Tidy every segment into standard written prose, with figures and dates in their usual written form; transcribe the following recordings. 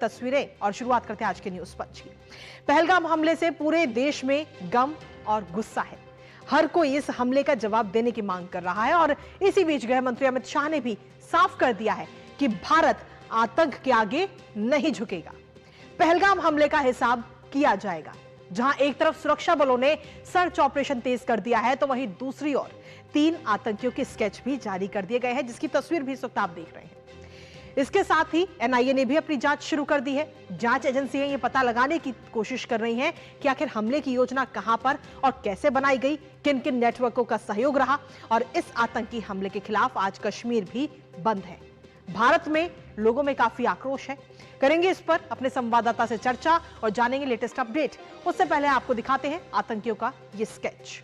तस्वीरें और शुरुआत करते हैं आज के न्यूज पंच की। पहलगाम हमले से पूरे देश में गम और गुस्सा है। हर कोई इस हमले का जवाब देने की मांग कर रहा है और इसी बीच गृह मंत्री अमित शाह ने भी साफ कर दिया है कि भारत आतंक के आगे नहीं झुकेगा। पहलगाम हमले का हिसाब किया जाएगा। जहां एक तरफ सुरक्षा बलों ने सर्च ऑपरेशन तेज कर दिया है, तो वहीं दूसरी ओर 3 आतंकियों के स्केच भी जारी कर दिए गए हैं, जिसकी तस्वीर भी इस वक्त आप देख रहे हैं। इसके साथ ही एनआईए ने भी अपनी जांच शुरू कर दी है। जांच एजेंसियां ये पता लगाने की कोशिश कर रही हैं कि आखिर हमले की योजना कहां पर और कैसे बनाई गई, किन किन नेटवर्कों का सहयोग रहा। और इस आतंकी हमले के खिलाफ आज कश्मीर भी बंद है। भारत में लोगों में काफी आक्रोश है। करेंगे इस पर अपने संवाददाता से चर्चा और जानेंगे लेटेस्ट अपडेट। उससे पहले आपको दिखाते हैं आतंकियों का ये स्केच।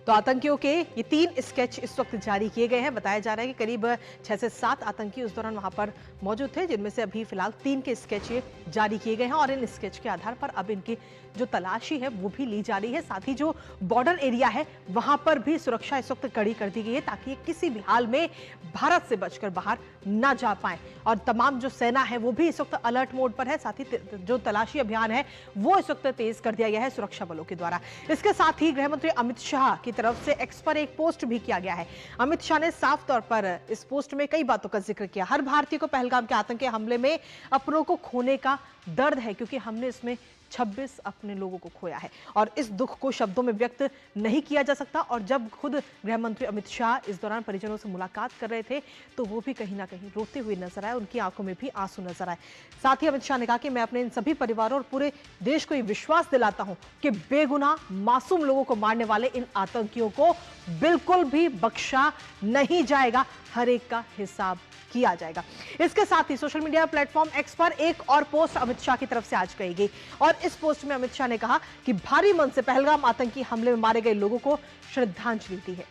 तो आतंकियों के ये 3 स्केच इस वक्त जारी किए गए हैं। बताया जा रहा है कि करीब 6 से 7 आतंकी उस दौरान वहां पर मौजूद थे, जिनमें से अभी फिलहाल 3 के स्केच ये जारी किए गए हैं और इन स्केच के आधार पर अब इनकी जो तलाशी है वो भी ली जा रही है। साथ ही जो बॉर्डर एरिया है वहां पर भी सुरक्षा इस वक्त कड़ी कर दी गई है, ताकि ये किसी भी हाल में भारत से बचकर बाहर ना जा पाए। और तमाम जो सेना है वो भी इस वक्त अलर्ट मोड पर है। साथ ही जो तलाशी अभियान है वो इस वक्त तेज कर दिया गया है सुरक्षा बलों के द्वारा। इसके साथ ही गृह मंत्री अमित शाह की तरफ से एक्स पर एक पोस्ट भी किया गया है। अमित शाह ने साफ तौर पर इस पोस्ट में कई बातों का जिक्र किया। हर भारतीय को पहलगाम के आतंकी हमले में अपनों को खोने का दर्द है, क्योंकि हमने इसमें 26 अपने लोगों को खोया है और इस दुख को शब्दों में व्यक्त नहीं किया जा सकता। और जब खुद गृह मंत्री अमित शाह इस दौरान परिजनों से मुलाकात कर रहे थे, तो वो भी कहीं ना कहीं रोते हुए नजर आए, उनकी आंखों में भी आंसू नजर आए। साथ ही अमित शाह ने कहा कि मैं अपने इन सभी परिवारों और पूरे देश को ये विश्वास दिलाता हूं कि बेगुनाह मासूम लोगों को मारने वाले इन आतंकियों को बिल्कुल भी बख्शा नहीं जाएगा, हर एक का हिसाब किया जाएगा। इसके साथ ही सोशल मीडिया प्लेटफॉर्म एक्स पर एक और पोस्ट अमित शाह की तरफ से आज कही गई और इस पोस्ट में अमित शाह ने कहा कि भारी मन से पहलगाम आतंकी हमले में मारे गए लोगों को श्रद्धांजलि दी है,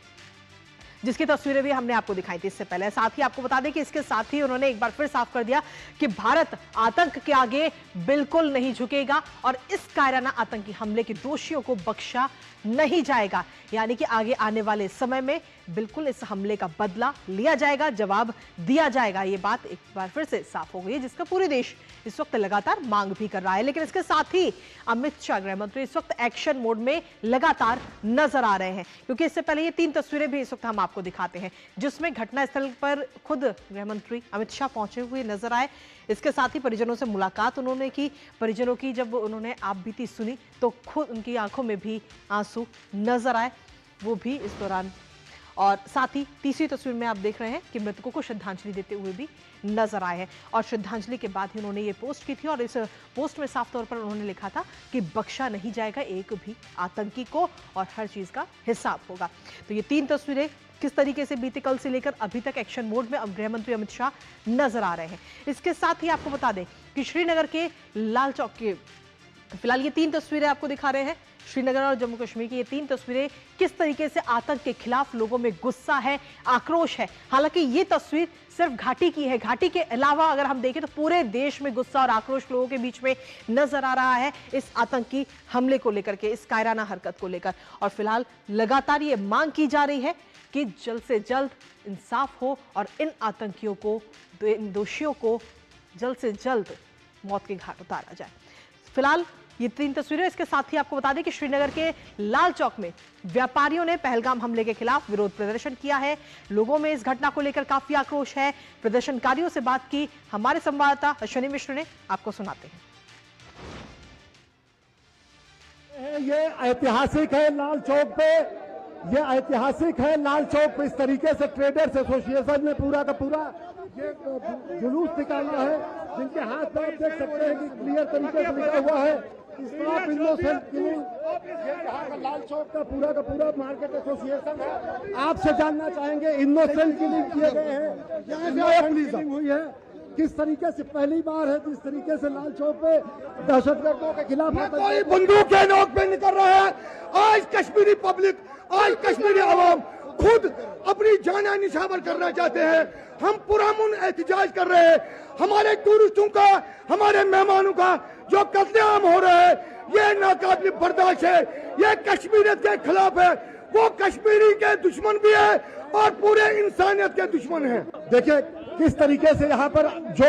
जिसकी तस्वीरें भी हमने आपको दिखाई थी इससे पहले। साथ ही आपको बता दें कि इसके साथ ही उन्होंने एक बार फिर साफ कर दिया कि भारत आतंक के आगे बिल्कुल नहीं झुकेगा और इस कायराना आतंकी हमले के दोषियों को बख्शा नहीं जाएगा। यानी कि आगे आने वाले समय में बिल्कुल इस हमले का बदला लिया जाएगा, जवाब दिया जाएगा। ये बात एक बार फिर से साफ हो गई है, जिसका पूरे देश इस वक्त लगातार मांग भी कर रहा है। लेकिन इसके साथ ही अमित शाह गृह मंत्री इस वक्त एक्शन मोड में लगातार नजर आ रहे हैं, क्योंकि इससे पहले ये 3 तस्वीरें भी इस वक्त हम आपको दिखाते हैं, जिसमें घटनास्थल पर खुद गृह मंत्री अमित शाह पहुंचे हुए नजर आए। इसके साथ ही परिजनों से मुलाकात उन्होंने की। परिजनों की जब उन्होंने आप बीती सुनी तो खुद उनकी आंखों में भी आंसू नजर आए, वो भी इस दौरान। और साथ ही तीसरी तस्वीर में आप देख रहे हैं कि मृतकों को श्रद्धांजलि देते हुए भी नजर आए हैं। और श्रद्धांजलि के बाद ही उन्होंने ये पोस्ट की थी और इस पोस्ट में साफ तौर पर उन्होंने लिखा था कि बख्शा नहीं जाएगा एक भी आतंकी को और हर चीज का हिसाब होगा। तो ये 3 तस्वीरें किस तरीके से बीते कल से लेकर अभी तक एक्शन मोड में अब गृह मंत्री अमित शाह नजर आ रहे हैं। इसके साथ ही आपको बता दें कि श्रीनगर के लाल चौक के फिलहाल ये 3 तस्वीरें आपको दिखा रहे हैं। श्रीनगर और जम्मू कश्मीर की ये 3 तस्वीरें किस तरीके से आतंक के खिलाफ लोगों में गुस्सा है, आक्रोश है। हालांकि ये तस्वीर सिर्फ घाटी की है, घाटी के अलावा अगर हम देखें तो पूरे देश में गुस्सा और आक्रोश लोगों के बीच में नजर आ रहा है इस आतंकी हमले को लेकर के, इस कायराना हरकत को लेकर। और फिलहाल लगातार ये मांग की जा रही है कि जल्द से जल्द इंसाफ हो और इन आतंकियों को, इन दोषियों को जल्द से जल्द मौत के घाट उतारा जाए। फिलहाल ये 3 तस्वीरें। इसके साथ ही आपको बता दें कि श्रीनगर के लाल चौक में व्यापारियों ने पहलगाम हमले के खिलाफ विरोध प्रदर्शन किया है। लोगों में इस घटना को लेकर काफी आक्रोश है। प्रदर्शनकारियों से बात की हमारे संवाददाता अश्विनी मिश्र ने, आपको सुनाते हैं। ये ऐतिहासिक है लाल चौक पे, ये ऐतिहासिक है लाल चौक पे। इस तरीके से ट्रेडर्स एसोसिएशन ने पूरा का पूरा ये जुलूस निकाला है, जिनके हाथ में आप देख सकते हैं कि क्लियर तरीके से लिखा हुआ है स्टॉप इनोसेंट किलिंग। ये यहाँ का लाल चौक का पूरा मार्केट एसोसिएशन है। आपसे जानना चाहेंगे इनोसेंट किलिंग किए गए हैं, यहाँ हुई है, किस तरीके से पहली बार है जिस तरीके से लाल चौक पे दहशतगर्दों के खिलाफ कोई बंदूक के नोक पे निकल रहा है। आज कश्मीरी पब्लिक, आज कश्मीरी अवाम खुद अपनी जान निछावर करना चाहते हैं। हम पुरअमन एहतजाज कर रहे हैं। हमारे टूरिस्टों का, हमारे मेहमानों का जो कत्लेआम हो रहा है, ये नाकाबिल बर्दाश्त है। ये कश्मीरियत के खिलाफ है। वो कश्मीरी के दुश्मन भी है और पूरे इंसानियत के दुश्मन है। देखिए किस तरीके से यहाँ पर जो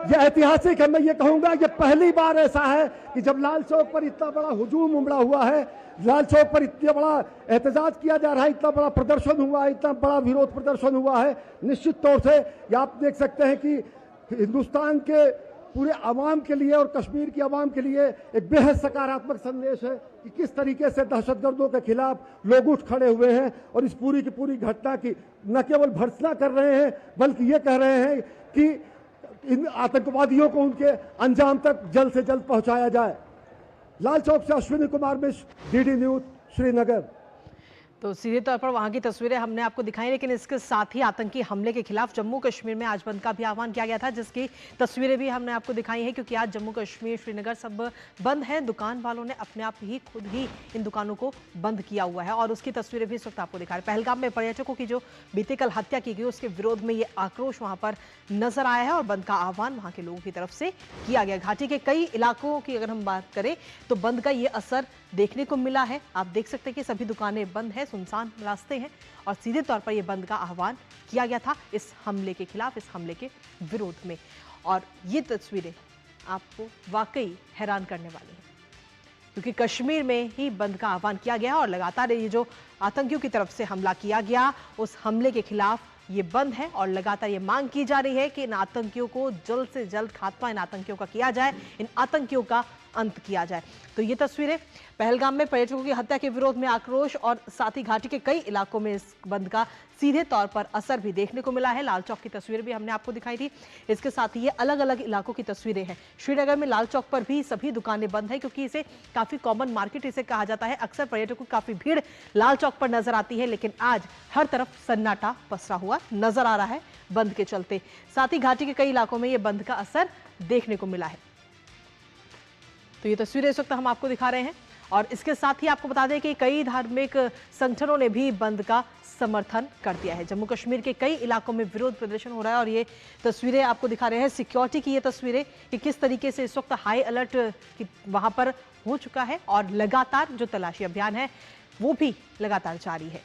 ये ऐतिहासिक है, मैं ये कहूंगा ये पहली बार ऐसा है कि जब लाल चौक पर इतना बड़ा हुजूम उमड़ा हुआ है, लाल चौक पर इतना बड़ा एहतजाज किया जा रहा है, इतना बड़ा प्रदर्शन हुआ है, इतना बड़ा विरोध प्रदर्शन हुआ है। निश्चित तौर से ये आप देख सकते हैं कि हिंदुस्तान के पूरे अवाम के लिए और कश्मीर की अवाम के लिए एक बेहद सकारात्मक संदेश है कि किस तरीके से दहशतगर्दों के खिलाफ लोग उठ खड़े हुए हैं और इस पूरी की पूरी घटना की न केवल भर्त्सना कर रहे हैं बल्कि ये कह रहे हैं कि इन आतंकवादियों को उनके अंजाम तक जल्द से जल्द पहुंचाया जाए। लाल चौक से अश्विनी कुमार मिश्र, डीडी न्यूज, श्रीनगर। तो सीधे तौर पर वहां की तस्वीरें हमने आपको दिखाई, लेकिन इसके साथ ही आतंकी हमले के खिलाफ जम्मू कश्मीर में आज बंद का भी आह्वान किया गया था, जिसकी तस्वीरें भी हमने आपको दिखाई हैं, क्योंकि आज जम्मू कश्मीर, श्रीनगर सब बंद है। दुकान वालों ने अपने आप ही खुद ही इन दुकानों को बंद किया हुआ है और उसकी तस्वीरें भी इस वक्त आपको दिखा रहे हैं। पहलगाम में पर्यटकों की जो बीते कल हत्या की गई उसके विरोध में ये आक्रोश वहां पर नजर आया है और बंद का आह्वान वहां के लोगों की तरफ से किया गया। घाटी के कई इलाकों की अगर हम बात करें तो बंद का ये असर देखने को मिला है। आप देख सकते हैं कि सभी दुकानें बंद हैं, सुनसान रास्ते हैं और सीधे तौर पर यह बंद का आह्वान किया गया था इस हमले के खिलाफ, इस हमले के विरोध में। और ये तस्वीरें आपको वाकई हैरान करने वाली हैं, क्योंकि कश्मीर में ही बंद का आह्वान किया गया और लगातार ये जो आतंकियों की तरफ से हमला किया गया उस हमले के खिलाफ ये बंद है और लगातार ये मांग की जा रही है कि इन आतंकियों को जल्द से जल्द खात्मा इन आतंकियों का किया जाए, इन आतंकियों का अंत किया जाए। तो ये तस्वीरें पहलगाम में पर्यटकों की हत्या के विरोध में आक्रोश और साथ ही घाटी के कई इलाकों में इस बंद का सीधे तौर पर असर भी देखने को मिला है। लाल चौक की तस्वीर भी हमने आपको दिखाई थी। इसके साथ ही ये अलग अलग इलाकों की तस्वीरें हैं। श्रीनगर में लाल चौक पर भी सभी दुकानें बंद है, क्योंकि इसे काफी कॉमन मार्केट इसे कहा जाता है। अक्सर पर्यटकों की काफी भीड़ लाल चौक पर नजर आती है, लेकिन आज हर तरफ सन्नाटा पसरा हुआ नजर आ रहा है बंद के चलते। साथ ही घाटी के कई इलाकों में यह बंद का असर देखने को मिला है। तो ये तस्वीरें इस वक्त हम आपको दिखा रहे हैं और इसके साथ ही आपको बता दें कि कई धार्मिक संगठनों ने भी बंद का समर्थन कर दिया है। जम्मू कश्मीर के कई इलाकों में विरोध प्रदर्शन हो रहा है और ये तस्वीरें आपको दिखा रहे हैं सिक्योरिटी की, ये तस्वीरें कि किस तरीके से इस वक्त हाई अलर्ट वहां पर हो चुका है और लगातार जो तलाशी अभियान है वो भी लगातार जारी है।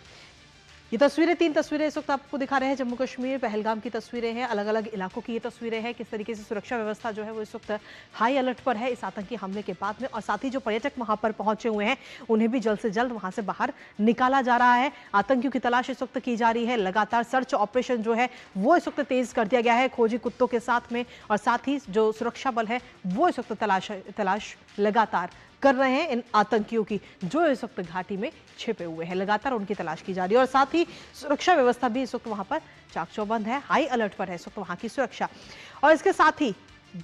ये तस्वीरें, 3 तस्वीरें इस वक्त आपको दिखा रहे हैं। जम्मू कश्मीर पहलगाम की तस्वीरें हैं, अलग अलग इलाकों की ये तस्वीरें हैं, किस तरीके से सुरक्षा व्यवस्था जो है वो इस वक्त हाई अलर्ट पर है इस आतंकी हमले के बाद में। और साथ ही जो पर्यटक वहां पर पहुंचे हुए हैं उन्हें भी जल्द से जल्द वहां से बाहर निकाला जा रहा है। आतंकियों की तलाश इस वक्त की जा रही है। लगातार सर्च ऑपरेशन जो है वो इस वक्त तेज कर दिया गया है खोजी कुत्तों के साथ में, और साथ ही जो सुरक्षा बल है वो इस वक्त तलाश लगातार कर रहे हैं इन आतंकियों की जो इस वक्त घाटी में छिपे हुए हैं। लगातार उनकी तलाश की जा रही है और साथ ही सुरक्षा व्यवस्था भी इस वक्त वहां पर चाक चौबंद है, हाई अलर्ट पर है इस वक्त वहां की सुरक्षा। और इसके साथ ही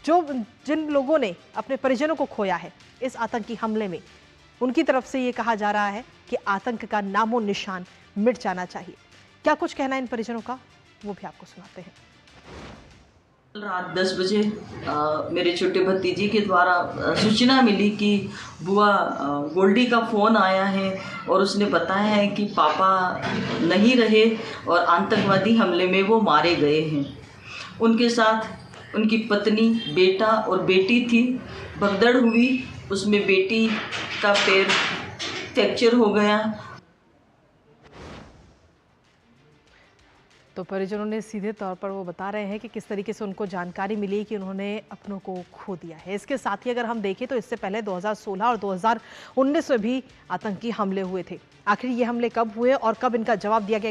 जिन लोगों ने अपने परिजनों को खोया है इस आतंकी हमले में, उनकी तरफ से ये कहा जा रहा है कि आतंक का नामो निशान मिट जाना चाहिए। क्या कुछ कहना है इन परिजनों का, वो भी आपको सुनाते हैं। रात 10 बजे मेरे छोटे भतीजे के द्वारा सूचना मिली कि बुआ गोल्डी का फ़ोन आया है और उसने बताया है कि पापा नहीं रहे और आतंकवादी हमले में वो मारे गए हैं। उनके साथ उनकी पत्नी, बेटा और बेटी थी। भगदड़ हुई, उसमें बेटी का पैर फ्रैक्चर हो गया। तो परिजनों ने सीधे तौर पर वो बता रहे हैं कि किस तरीके से उनको जानकारी मिली कि उन्होंने अपनों को खो दिया है। इसके साथ ही अगर हम देखें तो इससे पहले 2016 और 2019 में भी आतंकी हमले हुए थे। आखिर ये हमले कब हुए और कब इनका जवाब दिया गया,